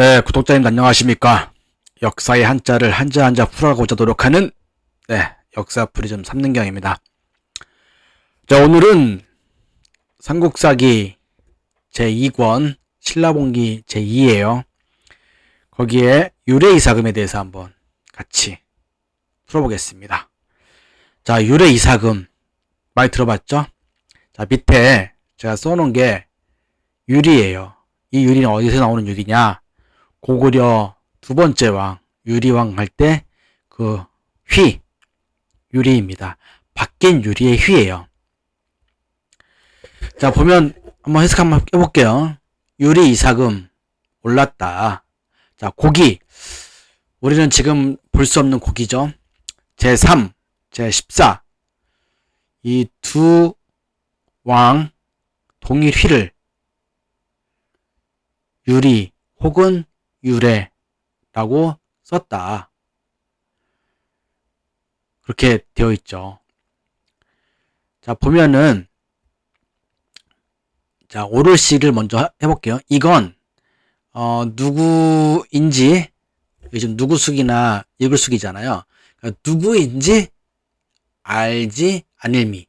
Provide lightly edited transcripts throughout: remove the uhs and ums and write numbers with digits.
네, 구독자님 안녕하십니까? 역사의 한자를 한자 한자 풀어가고자 노력하는 역사 프리즘 삼능경입니다. 자, 오늘은 삼국사기 제2권 신라봉기 제2예요. 거기에 유래이사금에 대해서 한번 같이 풀어보겠습니다. 자, 유래이사금 많이 들어봤죠? 자, 밑에 제가 써놓은 게 유리예요. 이 유리는 어디서 나오는 유리냐? 고구려 두 번째 왕 유리왕 할 때 그 휘 유리입니다. 바뀐 유리의 휘예요. 자, 보면 한번 해석 한번 해볼게요. 유리 이사금 올랐다. 자, 고기 우리는 지금 볼 수 없는 고기죠. 제3, 제14 이 두 왕 동일 휘를 유리 혹은 유래라고 썼다. 그렇게 되어 있죠. 자, 보면은 자, 오를시를 먼저 해볼게요. 이건 누구인지 요즘 누구숙이나 읽을숙이잖아요. 그러니까 누구인지 알지 아닐미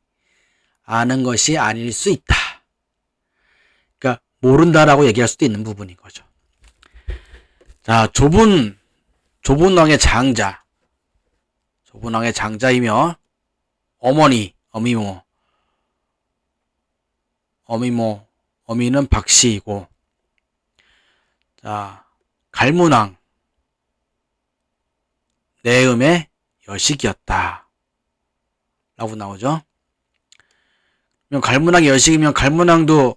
아는 것이 아닐 수 있다. 그러니까 모른다라고 얘기할 수도 있는 부분인 거죠. 자, 좁은 왕의 장자. 좁은 왕의 장자이며, 어머니, 어미는 박씨이고, 자, 갈문왕, 내음의 여식이었다. 라고 나오죠. 그럼 갈문왕의 여식이면 갈문왕도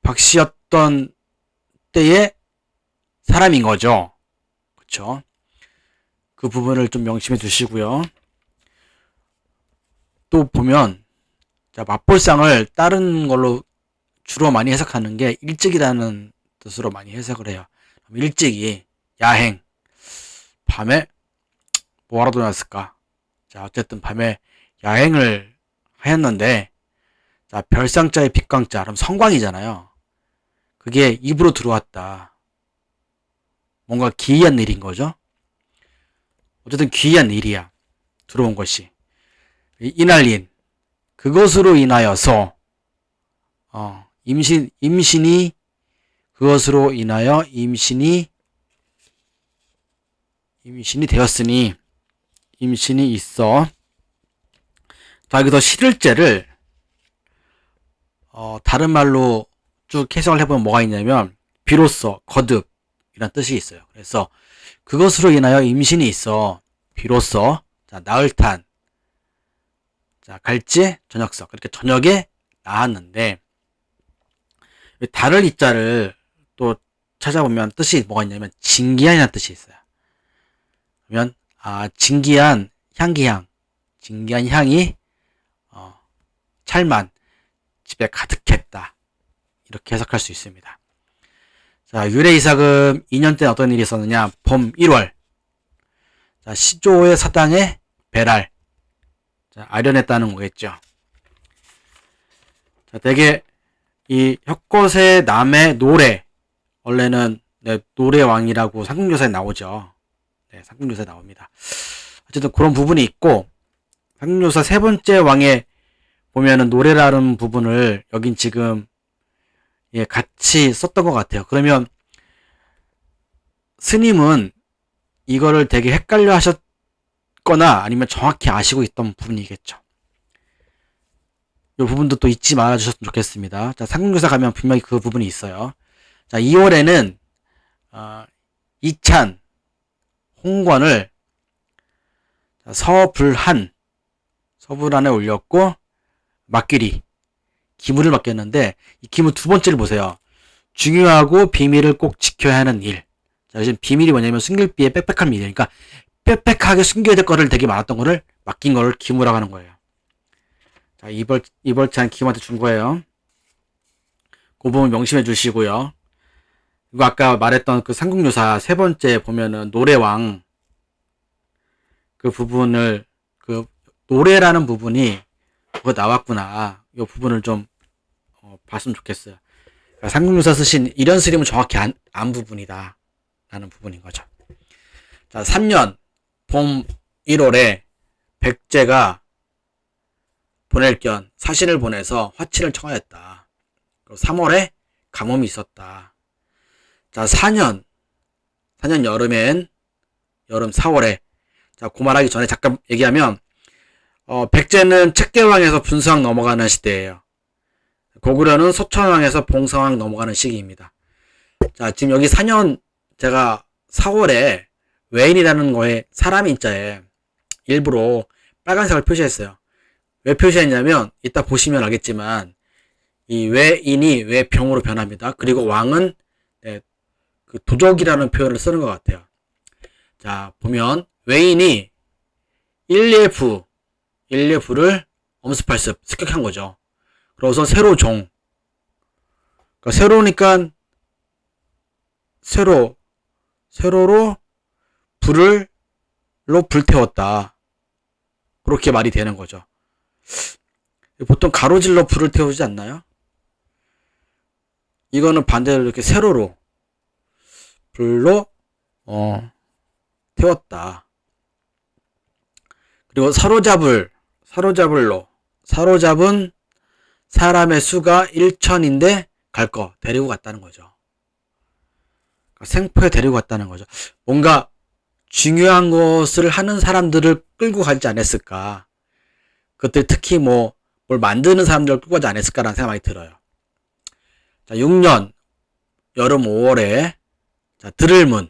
박씨였던 때의 사람인 거죠. 그쵸? 그 부분을 좀 명심해 두시고요. 또 보면, 자, 맞볼상을 다른 걸로 주로 많이 해석하는 게 일찍이라는 뜻으로 많이 해석을 해요. 일찍이, 야행, 밤에 뭐하러 다녔을까? 자, 어쨌든 밤에 야행을 하였는데, 자, 별상자의 빛광자, 그럼 성광이잖아요. 그게 입으로 들어왔다. 뭔가 기이한 일인 거죠. 어쨌든 기이한 일이야. 들어온 것이. 이날린 그것으로 인하여서 임신이 그것으로 인하여 임신이 되었으니 임신이 있어. 자, 여기서 실을제를 다른 말로 쭉 해석을 해보면 뭐가 있냐면 비로소 거듭 이란 뜻이 있어요. 그래서 그것으로 인하여 임신이 있어. 비로소 자, 나흘탄 자, 갈지 저녁석 그렇게 저녁에 낳았는데 달을 이자를 또 찾아보면 뜻이 뭐가 있냐면 진기한이라는 뜻이 있어요. 그러면 진기한 향기향 진기한 향이 찰만 집에 가득했다. 이렇게 해석할 수 있습니다. 자, 유래이사금 2년 때는 어떤 일이 있었느냐? 봄 1월. 자, 시조의 사당에 배랄. 자, 아련했다는 거겠죠. 자, 대개 이 혁고세 남의 노래. 원래는 노래왕이라고 삼국유사에 나오죠. 네, 삼국유사에 나옵니다. 어쨌든 그런 부분이 있고, 삼국유사 세 번째 왕에 보면은 노래라는 부분을 여긴 지금 같이 썼던 것 같아요. 그러면 스님은 이거를 되게 헷갈려 하셨거나 아니면 정확히 아시고 있던 부분이겠죠. 이 부분도 또 잊지 말아 주셨으면 좋겠습니다. 자, 삼국유사 가면 분명히 그 부분이 있어요. 자, 2월에는 이찬 홍권을 서불한에 올렸고 막길이 기물을 맡겼는데 이 기물 두 번째를 보세요. 중요하고 비밀을 꼭 지켜야 하는 일. 자, 지금 비밀이 뭐냐면 숨길비에 빽빽한 일이니까 그러니까 빽빽하게 숨겨야 될 거를 되게 많았던 거를 맡긴 거를 기무라고 하는 거예요. 자, 이벌찬 기무한테 준 거예요. 그 부분 명심해 주시고요. 그리고 아까 말했던 그 삼국유사 세 번째 보면은 노래왕 그 부분을 그 노래라는 부분이 그거 나왔구나. 이 부분을 좀 봤으면 좋겠어요. 그러니까 삼국유사 쓰신 이런 스림은 정확히 안 부분이다 라는 부분인 거죠. 자, 3년 봄 1월에 백제가 보낼 겸 사신을 보내서 화친을 청하였다. 그리고 3월에 가뭄이 있었다. 자, 4년 여름 4월에, 자, 고말하기 전에 잠깐 얘기하면, 백제는 책계왕에서 분수왕 넘어가는 시대예요. 고구려는 소천왕에서 봉성왕 넘어가는 시기입니다. 자, 지금 여기 4년, 제가 4월에 외인이라는 거에 사람이 인자에 일부러 빨간색을 표시했어요. 왜 표시했냐면, 이따 보시면 알겠지만, 이 외인이 외병으로 변합니다. 그리고 왕은, 네, 그 도적이라는 표현을 쓰는 것 같아요. 자, 보면, 외인이 일례부를 엄습할습, 습격한 거죠. 그래서 세로종. 그러니까 세로니까, 세로로 불태웠다. 그렇게 말이 되는 거죠. 보통 가로질러 불을 태우지 않나요? 이거는 반대로 이렇게 세로로 불로 태웠다. 그리고 사로잡은 사람의 수가 1천인데 갈 거 데리고 갔다는 거죠. 생포에 데리고 갔다는 거죠. 뭔가 중요한 것을 하는 사람들을 끌고 가지 않았을까. 그때 특히 뭘 만드는 사람들을 끌고 가지 않았을까라는 생각이 들어요. 자, 6년 여름 5월에 자, 들을문.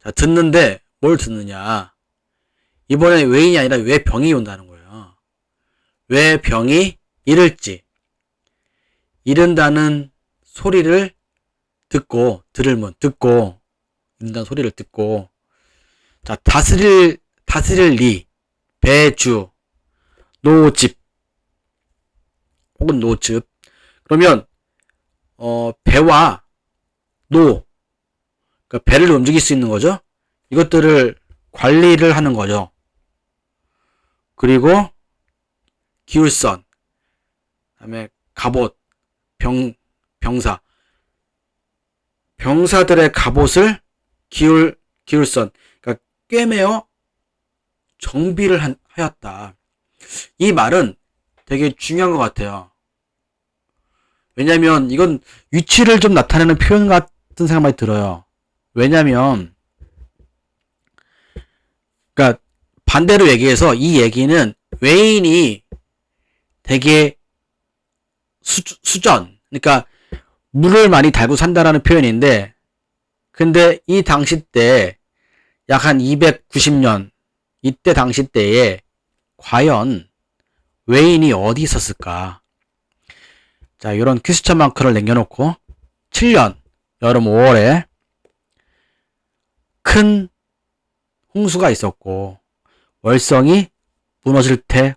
자, 듣는데 뭘 듣느냐. 이번에 외인이 아니라 외병이 온다는 거예요. 외병이 이른다는 소리를 듣고, 들을문, 듣고, 이른다는 소리를 듣고, 자, 다스릴 리, 배주, 노집, 혹은 노즙. 그러면, 배와 그러니까 배를 움직일 수 있는 거죠. 이것들을 관리를 하는 거죠. 그리고 기울선, 그다음에 갑옷, 병사들의 갑옷을 기울선, 그러니까 꿰매어 정비를 하였다. 이 말은 되게 중요한 것 같아요. 왜냐면 이건 위치를 좀 나타내는 표현 같은 생각이 들어요. 왜냐면, 그러니까 반대로 얘기해서 이 얘기는 외인이 되게 수전, 그러니까 물을 많이 달고 산다라는 표현인데, 근데 이 당시 때 약 한 290년 이때 당시 때에 과연 외인이 어디 있었을까? 자, 이런 퀴스천 마크를 남겨놓고 7년 여름 5월에 큰 홍수가 있었고 월성이 무너질 때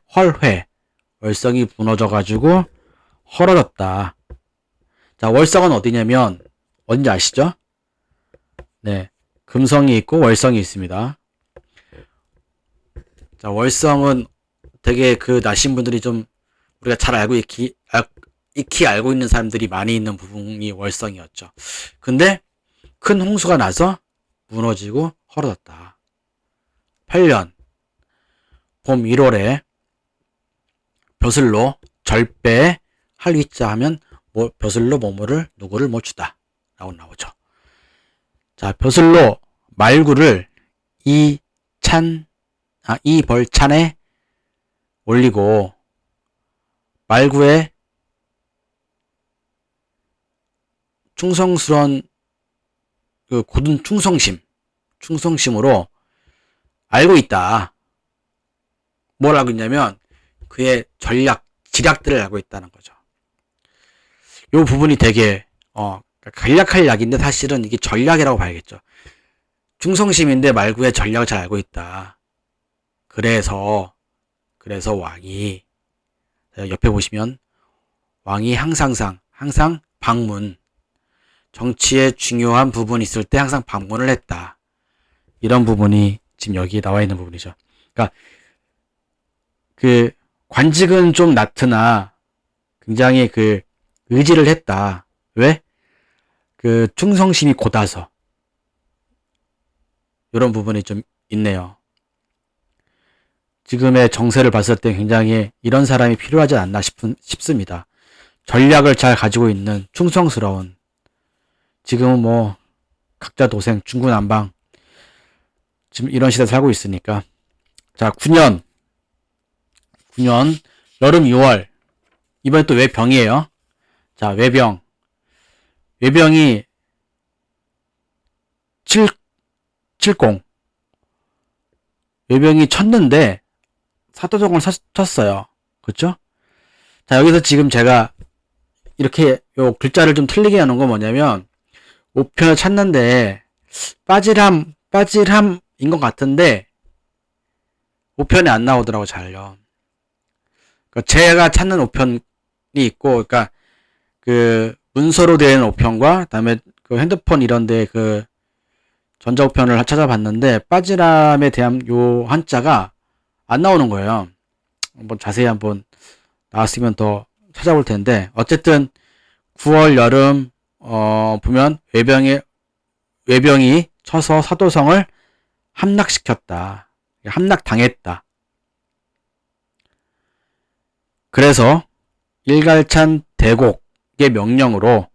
월성이 무너져가지고 헐어졌다. 자, 월성은 어디냐면 어딘지 아시죠? 네, 금성이 있고 월성이 있습니다. 자, 월성은 되게 그 나신 분들이 좀 우리가 잘 익히 알고 있는 사람들이 많이 있는 부분이 월성이었죠. 근데 큰 홍수가 나서 무너지고 헐어졌다. 8년 봄 1월에 벼슬로 절배 할 위자 하면 벼슬로 뭐뭐를 누구를 주다 라고 나오죠. 자, 벼슬로 말구를 이벌찬에 올리고 말구의 충성스러운 그 고든 충성심으로 알고 있다. 뭘 알고 있냐면 그의 지략들을 알고 있다는 거죠. 이 부분이 되게 간략할 약인데 사실은 이게 전략이라고 봐야겠죠. 충성심인데 말구의 전략을 잘 알고 있다. 그래서 왕이 옆에 보시면 왕이 항상 방문, 정치에 중요한 부분이 있을 때 항상 방문을 했다. 이런 부분이 지금 여기 나와 있는 부분이죠. 그러니까 그 관직은 좀 낮으나 굉장히 그 의지를 했다. 왜? 그 충성심이 곧아서. 이런 부분이 좀 있네요. 지금의 정세를 봤을 때 굉장히 이런 사람이 필요하지 않나 싶습니다. 전략을 잘 가지고 있는 충성스러운, 지금은 뭐 각자 도생, 중구난방, 지금 이런 시대에 살고 있으니까. 자, 9년 여름 6월, 이번에 또 외병이에요. 자, 외병이 70, 외병이 쳤는데 사도종을 쳤어요. 그렇죠? 자, 여기서 지금 제가 이렇게 요 글자를 좀 틀리게 하는 건 뭐냐면, 우편을 찾는데 빠질함인 것 같은데 우편이 안 나오더라고, 잘요. 그러니까 제가 찾는 우편이 있고, 그러니까 그 문서로 된 우편과 그다음에 그 핸드폰 이런데 그 전자우편을 찾아봤는데 빠지람에 대한 요 한자가 안 나오는 거예요. 한번 자세히 한번 나왔으면 더 찾아볼 텐데, 어쨌든 9월 여름 보면 외병이 쳐서 사도성을 함락시켰다. 함락당했다. 그래서 일갈찬 대곡의 명령으로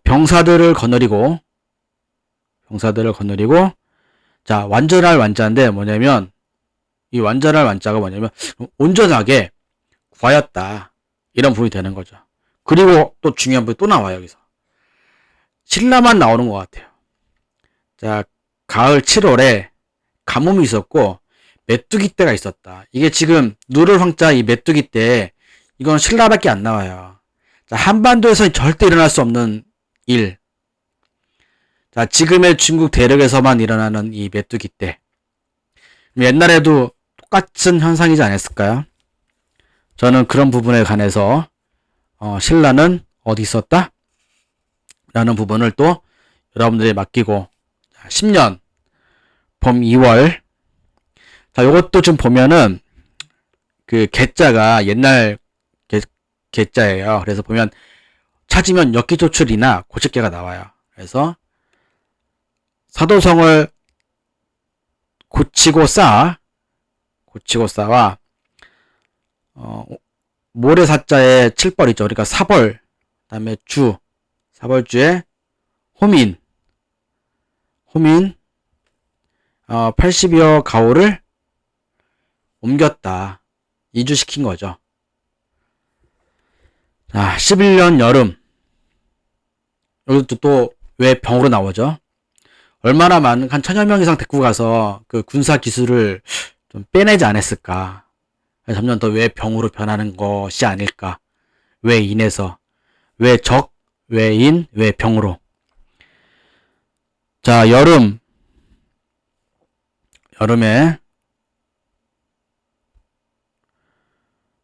병사들을 거느리고, 자, 완전할 완자인데 뭐냐면, 이 완전할 완자가 뭐냐면 온전하게 구하였다, 이런 부분이 되는 거죠. 그리고 또 중요한 부분이 또 나와요. 여기서 신라만 나오는 것 같아요. 자, 가을 7월에 가뭄이 있었고 메뚜기 떼가 있었다. 이게 지금 누를 황자 이 메뚜기 떼, 이건 신라밖에 안 나와요. 자, 한반도에서는 절대 일어날 수 없는 일. 자, 지금의 중국 대륙에서만 일어나는 이 메뚜기 떼. 옛날에도 똑같은 현상이지 않았을까요? 저는 그런 부분에 관해서 신라는 어디 있었다? 라는 부분을 또 여러분들이 맡기고, 10년 봄 2월. 자, 요것도 좀 보면은 그 개자가 옛날 개자예요. 그래서 보면 찾으면 역기조출이나 고척개가 나와요. 그래서 사도성을 고치고 쌓아 모래사자에 칠벌이죠. 그러니까 사벌, 그다음에 사벌주에 호민 80여 가오를 옮겼다. 이주시킨 거죠. 자, 11년 여름. 여기도 또 왜 병으로 나오죠? 얼마나 많은, 한 1000여 명 이상 데리고 가서 그 군사 기술을 좀 빼내지 않았을까. 점점 더 왜 병으로 변하는 것이 아닐까. 왜 인해서. 왜 적, 왜 인, 왜 병으로. 자, 여름에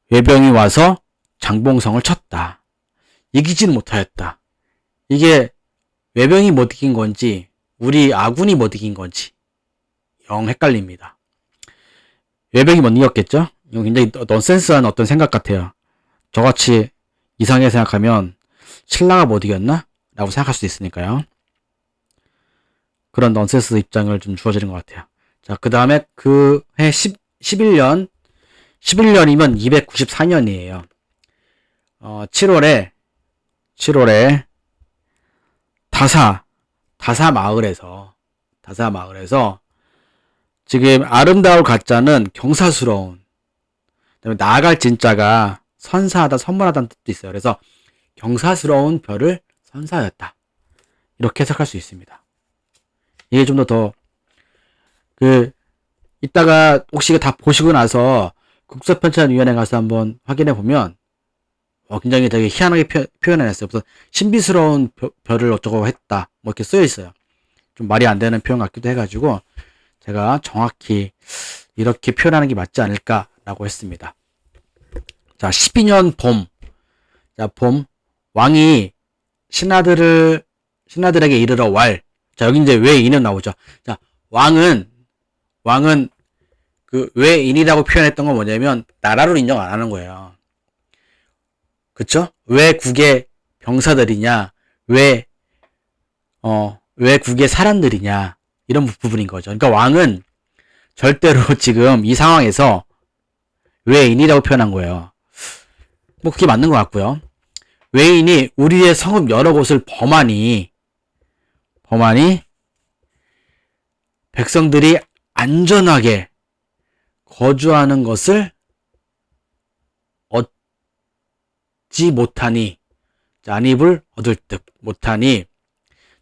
외병이 와서 장봉성을 쳤다. 이기지는 못하였다. 이게 외병이 못 이긴 건지 우리 아군이 못 이긴 건지 영 헷갈립니다. 외병이 못 이겼겠죠? 이건 굉장히 넌센스한 어떤 생각 같아요. 저같이 이상하게 생각하면 신라가 못 이겼나? 라고 생각할 수도 있으니까요. 그런 넌센스 입장을 좀 주어지는 것 같아요. 자, 그 다음에 그 해 11년이면 294년이에요. 7월에 다사 마을에서 지금 아름다울 가짜는 경사스러운, 그다음에 나아갈 진짜가 선사하다, 선물하다는 뜻도 있어요. 그래서 경사스러운 별을 선사하였다. 이렇게 해석할 수 있습니다. 이게 좀 더 이따가 혹시 다 보시고 나서 국사편찬위원회 가서 한번 확인해 보면 굉장히 되게 희한하게 표현해냈어요. 무슨 신비스러운 별을 어쩌고 했다, 뭐 이렇게 쓰여 있어요. 좀 말이 안 되는 표현 같기도 해가지고 제가 정확히 이렇게 표현하는 게 맞지 않을까라고 했습니다. 자, 12년 봄. 자, 봄. 왕이 신하들에게 이르러 왈. 자, 여기 이제 외인은 나오죠. 자, 왕은 그 외인이라고 표현했던 건 뭐냐면 나라로 인정 안 하는 거예요. 그쵸? 왜 국의 병사들이냐, 왜 왜 국의 사람들이냐 이런 부분인 거죠. 그러니까 왕은 절대로 지금 이 상황에서 외인이라고 표현한 거예요. 뭐 그게 맞는 것 같고요. 외인이 우리의 성읍 여러 곳을 범하니 백성들이 안전하게 거주하는 것을 얻지 못하니, 자, 안입을 얻을 듯 못하니,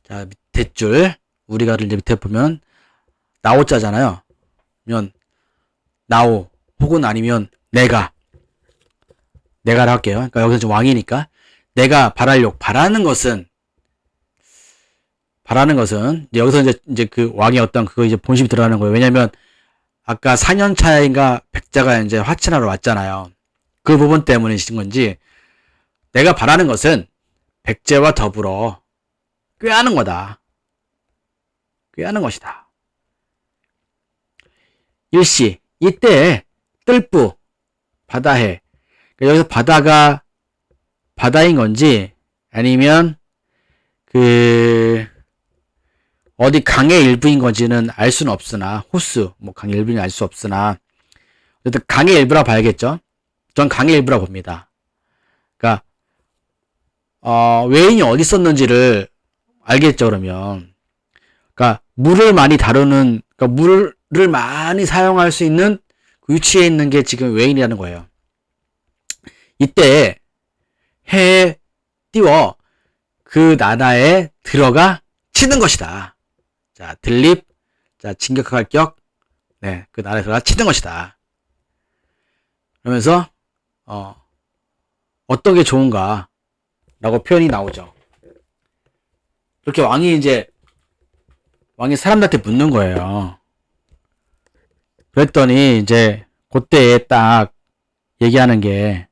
자, 밑에 줄, 우리가를 이제 밑에 보면, 나오자잖아요. 면, 나오, 혹은 아니면, 내가를 할게요. 그러니까 여기서 좀 왕이니까, 내가 바라는 것은, 이제 여기서 이제 그 왕의 어떤 그거 이제 본심이 들어가는 거예요. 왜냐면, 아까 4년 차인가 백자가 이제 화친하러 왔잖아요. 그 부분 때문이신 건지, 내가 바라는 것은 백제와 더불어 꾀하는 거다. 꾀하는 것이다. 일시, 이때 뜰부, 바다해. 여기서 바다가 바다인 건지 아니면 어디 강의 일부인 건지는 알 수는 없으나, 호수, 뭐 강의 일부는 알 수 없으나, 일단 강의 일부라 봐야겠죠? 전 강의 일부라 봅니다. 그러니까 외인이 어디 있었는지를 알겠죠, 그러면. 그러니까 물을 많이 다루는, 그러니까 물을 많이 사용할 수 있는 그 위치에 있는 게 지금 외인이라는 거예요. 이때 해에 띄워 그 나라에 들어가 치는 것이다. 자, 들립, 자, 진격할 격, 네, 그 나라에 들어가 치는 것이다. 그러면서 어떤 게 좋은가 라고 표현이 나오죠. 그렇게 왕이 사람들한테 묻는 거예요. 그랬더니 이제 그때에 딱 얘기하는 게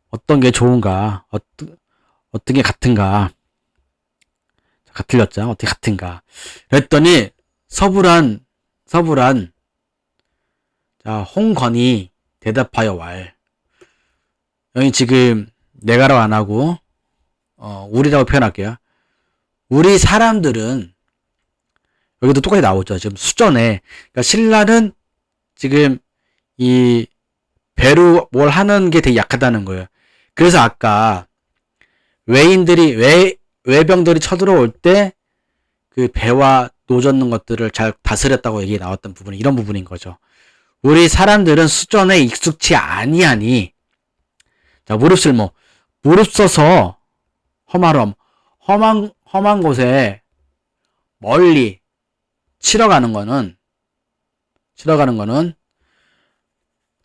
어떤 게 좋은가, 어떤 게 같은가, 같을렸죠. 어떻게 같은가. 그랬더니 서불한 자, 홍건이 대답하여 왈. 여기 지금 내가라고 안 하고 우리라고 표현할게요. 우리 사람들은 여기도 똑같이 나오죠. 지금 수전에, 그러니까 신라는 지금 이 배로 뭘 하는 게 되게 약하다는 거예요. 그래서 아까 외병들이 쳐들어올 때 그 배와 노젓는 것들을 잘 다스렸다고 얘기 나왔던 부분이 이런 부분인 거죠. 우리 사람들은 수전에 익숙치 아니하니, 자, 무릎 서서 험한 곳에 멀리 치러 가는 거는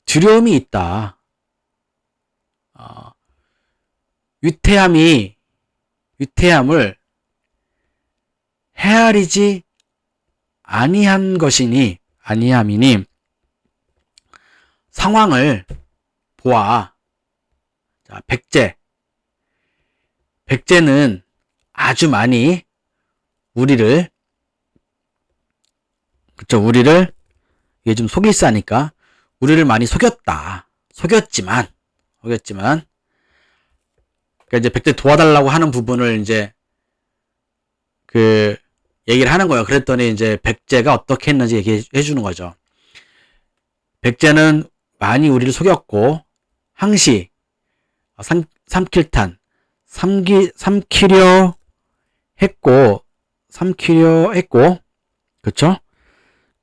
두려움이 있다. 위태함을 헤아리지 아니함이니 상황을 보아. 자, 백제는 아주 많이 우리를 이게 좀 속일사니까 우리를 많이 속였지만 그러니까 이제 백제 도와달라고 하는 부분을 이제 얘기를 하는 거예요. 그랬더니 이제 백제가 어떻게 했는지 얘기해 주는 거죠. 백제는 많이 우리를 속였고 항시 삼킬탄 삼키려 했고 그쵸?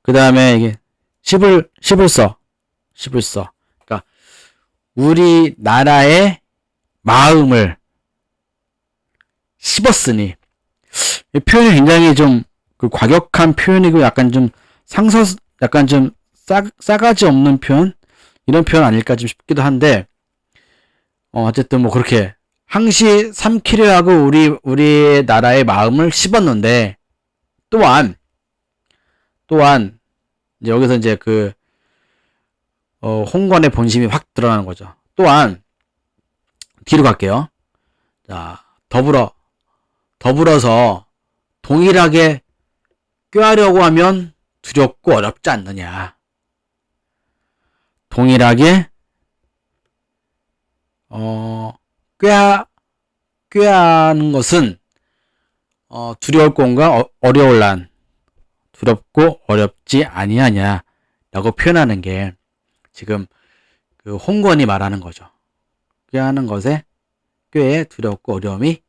그 다음에 이게 씹을써. 그러니까 우리 나라의 마음을 씹었으니, 이 표현이 굉장히 좀 과격한 표현이고 약간 좀 싸가지 없는 표현, 이런 표현 아닐까 좀 싶기도 한데, 어쨌든 뭐 그렇게 항시 삼키려 하고 우리의 나라의 마음을 씹었는데, 또한 이제 여기서 이제 홍건의 본심이 확 드러나는 거죠. 또한 뒤로 갈게요. 자, 더불어서 동일하게 꾀하려고 하면 두렵고 어렵지 않느냐. 동일하게 꾀하는 것은 두려울 공과 어려울 난, 두렵고 어렵지 아니하냐 라고 표현하는 게 지금 그 홍건이 말하는 거죠. 꾀하는 것에 꾀에 두렵고 어려움이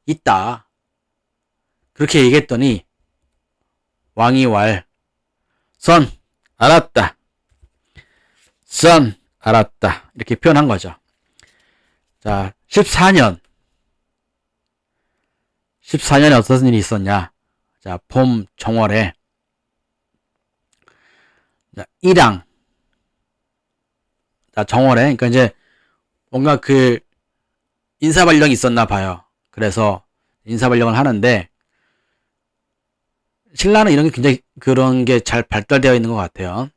있다. 그렇게 얘기했더니 왕이 선 알았다. 선 알았다. 이렇게 표현한 거죠. 자, 14년에 어떤 일이 있었냐. 자, 봄 정월에 일왕. 자, 정월에, 그러니까 이제 뭔가 그 인사발령이 있었나 봐요. 그래서 인사발령을 하는데 신라는 이런 게 굉장히 그런 게 잘 발달되어 있는 것 같아요.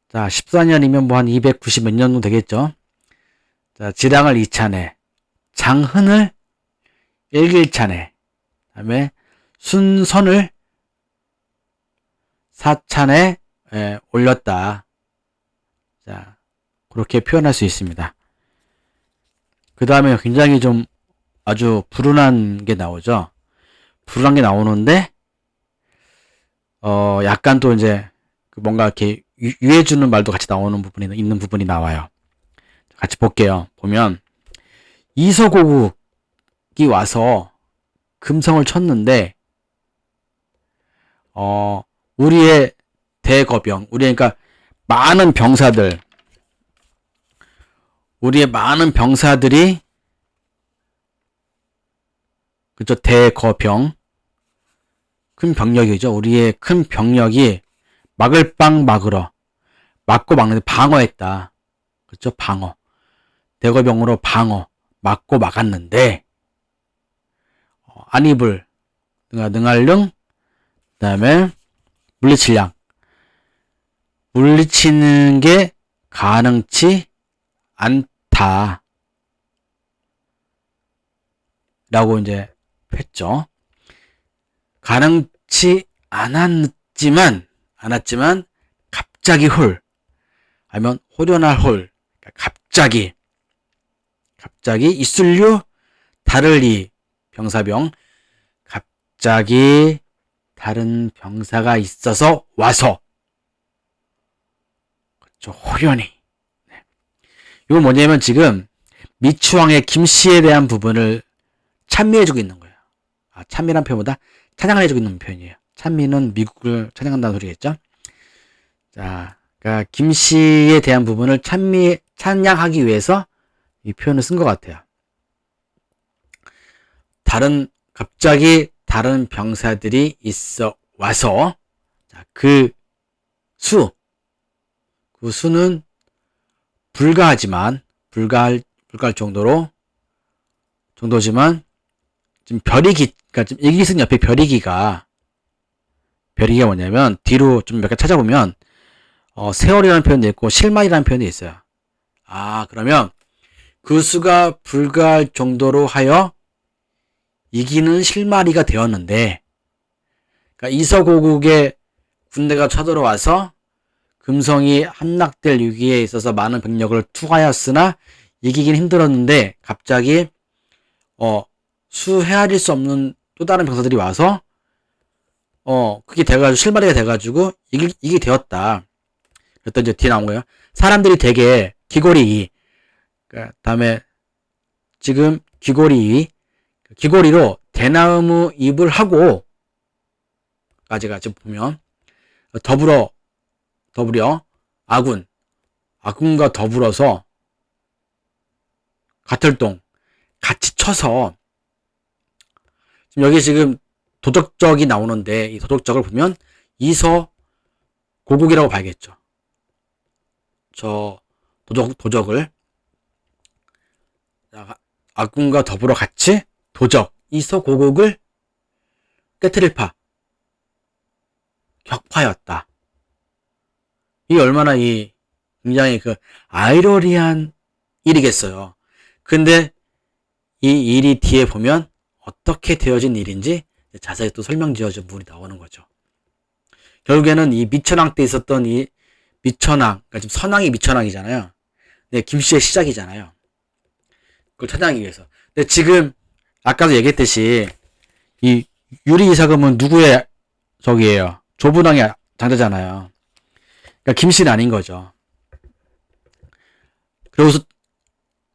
자, 14년이면 뭐 한 290 몇 년 정도 되겠죠. 자, 지랑을 2차례, 장흔을 1차례, 그다음에 순선을 4차례 올렸다. 자, 그렇게 표현할 수 있습니다. 그 다음에 굉장히 좀 아주 불운한 게 나오죠. 불운한 게 나오는데 약간 또 이제 뭔가 이렇게 유해주는 말도 같이 나오는 부분이 있는 부분이 나와요. 같이 볼게요. 보면 이서고국이 와서 금성을 쳤는데 우리의 대거병, 그러니까 많은 병사들, 우리의 많은 병사들이 그죠, 대거병, 큰 병력이죠. 우리의 큰 병력이 막을 빵 막으러 막고 막는데 방어했다. 그렇죠? 방어. 대거병으로 방어, 막고 막았는데 안이불, 능할릉, 그 다음에 물리칠량. 물리치는 게 가능치 않다. 라고 이제 했죠. 가능치 않았지만 갑자기 아니면 호련할 갑자기 이슬류 다를리 병사병, 갑자기 다른 병사가 있어서 와서 그렇죠. 호련히. 네. 이건 뭐냐면 지금 미추왕의 김씨에 대한 부분을 찬미해주고 있는 거예요. 찬미란 표현보다 찬양을 해주고 있는 표현이에요. 찬미는 미국을 찬양한다는 소리겠죠. 자, 그러니까 김씨에 대한 부분을 찬양하기 위해서 이 표현을 쓴 것 같아요. 갑자기 다른 병사들이 있어 와서, 자, 그 수는 불가할 정도지만, 지금 그러니까 지금 일기승 옆에 벼리기가 뭐냐면, 뒤로 좀 몇 개 찾아보면, 세월이라는 표현도 있고, 실만이라는 표현도 있어요. 그러면, 그 수가 불가할 정도로 하여 이기는 실마리가 되었는데, 그러니까 이서고국의 군대가 쳐들어와서 금성이 함락될 위기에 있어서 많은 병력을 투하하였으나 이기긴 힘들었는데 갑자기 헤아릴 수 없는 또 다른 병사들이 와서 그게 돼가지고 실마리가 돼가지고 이게 되었다. 그랬더니 이제 뒤에 나온 거예요. 사람들이 되게 다음에 지금 귀고리로 대나무 잎을 하고 까지가 지금 보면 더불여 아군과 더불어서 가틀동 같이 쳐서 지금 여기 지금 도적적이 나오는데 이 도적적을 보면 이서 고국이라고 봐야겠죠. 저 도적을 아군과 더불어 같이 이서 고국을 깨트릴 격파였다. 이 얼마나 굉장히 아이러니한 일이겠어요. 근데 이 일이 뒤에 보면 어떻게 되어진 일인지 자세히 또 설명 지어준 부분이 나오는 거죠. 결국에는 이 미천왕 때 있었던 이 미천왕, 그러니까 지금 선왕이 미천왕이잖아요. 네, 김씨의 시작이잖아요. 그걸 찾아하기 위해서. 근데 지금 아까도 얘기했듯이 이 유리이사금은 누구의 적이에요? 조분왕의 장자잖아요. 그러니까 김씨는 아닌 거죠.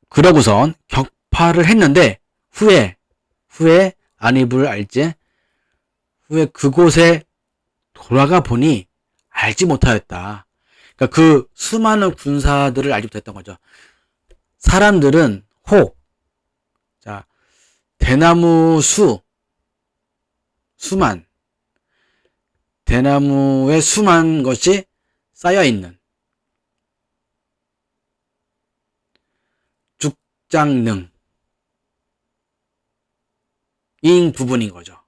그러고선 격파를 했는데 후에 안입을 알지? 후에 그곳에 돌아가 보니 알지 못하였다. 그러니까 그 수많은 군사들을 알지 못했던 거죠. 사람들은 자, 대나무 수만, 대나무에 수만 것이 쌓여있는 죽장능 인 부분인 거죠.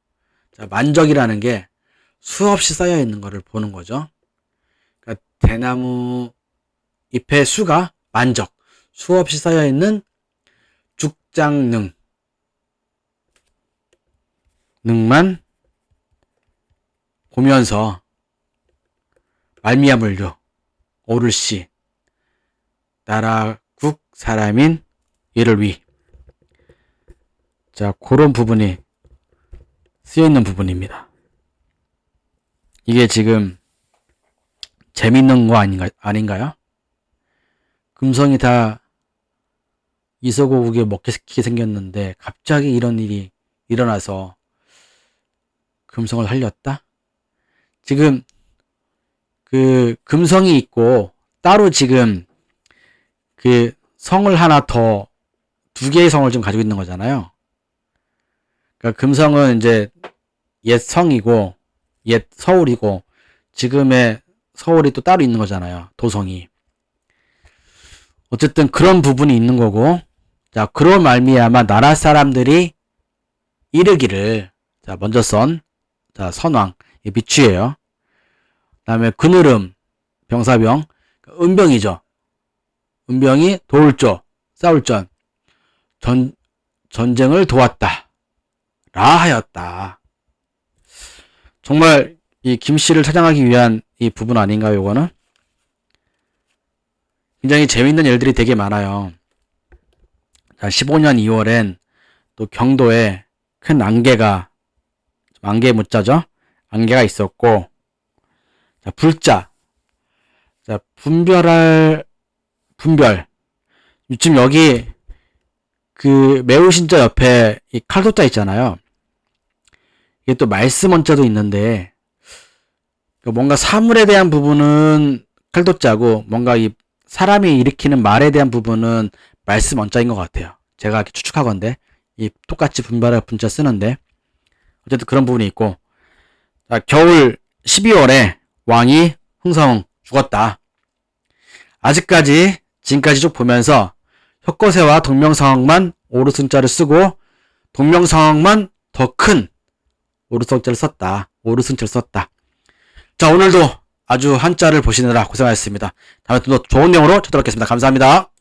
자, 만적이라는 게 수없이 쌓여있는 거를 보는 거죠. 그러니까 대나무 잎의 수가 만적, 수없이 쌓여있는 죽장능 능만 보면서 말미암을요 오를시 나라국 사람인 얘를 위. 자, 그런 부분이 쓰여있는 부분입니다. 이게 지금 재밌는 거 아닌가요? 금성이 다 이서고우게 먹게 생겼는데 갑자기 이런 일이 일어나서 금성을 살렸다? 지금 그 금성이 있고 따로 지금 그 성을 하나 더 2개의 성을 지금 가지고 있는 거잖아요. 그러니까 금성은 이제 옛 성이고 옛 서울이고 지금의 서울이 또 따로 있는 거잖아요. 도성이. 어쨌든 그런 부분이 있는 거고, 자, 그런 말미암아 나라 사람들이 이르기를, 자, 먼저 자, 선왕, 이 비추예요. 그 다음에 그늘음, 병사병, 은병이죠. 은병이 도울조, 싸울전, 전쟁을 도왔다. 라 하였다. 정말 이 김씨를 찾아가기 위한 이 부분 아닌가요, 요거는? 굉장히 재밌는 일들이 되게 많아요. 자, 15년 2월엔 또 경도에 큰 안개가, 안개 무자죠? 안개가 있었고, 자, 불자. 자, 분별. 지금 여기 그 매우신자 옆에 이 칼도자 있잖아요. 이게 또 말씀 원자도 있는데, 뭔가 사물에 대한 부분은 칼도자고, 뭔가 이 사람이 일으키는 말에 대한 부분은 말씀 원자인 것 같아요. 제가 이렇게 추측하건데, 이 똑같이 분별할 분자 쓰는데, 어쨌든 그런 부분이 있고, 자, 겨울 12월에 왕이 흥성 죽었다. 아직까지 지금까지 쭉 보면서 혁거세와 동명성만 오르승자를 쓰고 동명성만 더 큰 오르성자를 썼다. 오르승자를 썼다. 자, 오늘도 아주 한자를 보시느라 고생하셨습니다. 다음에 또 좋은 내용으로 찾아뵙겠습니다. 감사합니다.